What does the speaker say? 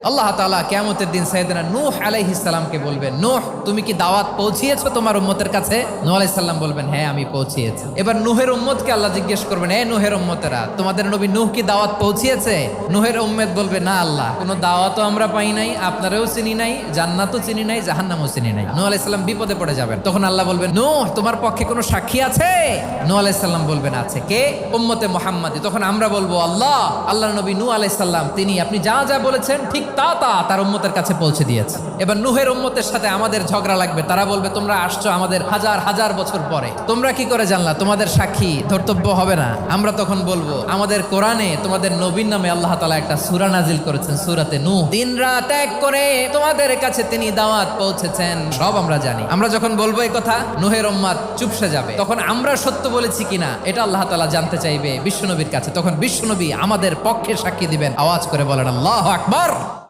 আল্লাহ তাআলা কিয়ামতের দিন সাইয়েদনা নূহ আলাইহিস সালামকে বলবেন, নূহ তুমি কি দাওয়াত পৌঁছিয়েছো তোমার উম্মতের কাছে? নূহ আলাইহিস সালাম বলবেন, হ্যাঁ আমি পৌঁছিয়েছি। এবার নূহের উম্মতকে আল্লাহ জিজ্ঞেস করবেন, হে নূহের উম্মতেরা, তোমাদের নবী নূহ কি দাওয়াত পৌঁছিয়েছে? নূহের উম্মত বলবে, না আল্লাহ, কোনো দাওয়াতও আমরা পাই নাই, আপনারাও চিনি নাই, জান্নাতও চিনি নাই, জাহান্নামও চিনি নাই। নূহ আলাইহিস সালাম বিপদে পড়ে যাবেন। তখন আল্লাহ বলবেন, নূহ তোমার পক্ষে কোনো সাক্ষী আছে? নূহ আলাইহিস সালাম বলবেন, আছে। কে? উম্মতে মুহাম্মাদি। তখন আমরা বলবো, আল্লাহর নবী নূহ আলাইহিস সালাম তিনি আপনি যা যা বলেছেন ঠিক তা তার উম্মতের কাছে পৌঁছে দিয়েছে। এবার নূহের উম্মতের সাথে আমাদের ঝগড়া লাগবে। তারা বলবে, তোমরা আসছো আমাদের হাজার হাজার বছর পরে, তোমরা কি করে জানলা? তোমাদের সাক্ষী ধর্তব্য হবে না? আমরা তখন বলবো, আমাদের কোরআনে তোমাদের নবীর নামে আল্লাহ তাআলা একটা সূরা নাজিল করেছেন, সূরাতে নূহ। দিন রাত এক করে তোমাদের কাছে তিনি দাওয়াত পৌঁছেছেন, সব আমরা জানি। আমরা যখন বলবো এই কথা, নূহের উম্মত চুপসে যাবে। তখন আমরা সত্য বলেছি কিনা এটা আল্লাহ তাআলা জানতে চাইবে বিশ্বনবীর কাছে। তখন বিশ্বনবী আমাদের পক্ষে সাক্ষী দিবেন। আওয়াজ করে বলেন আল্লাহু আকবার।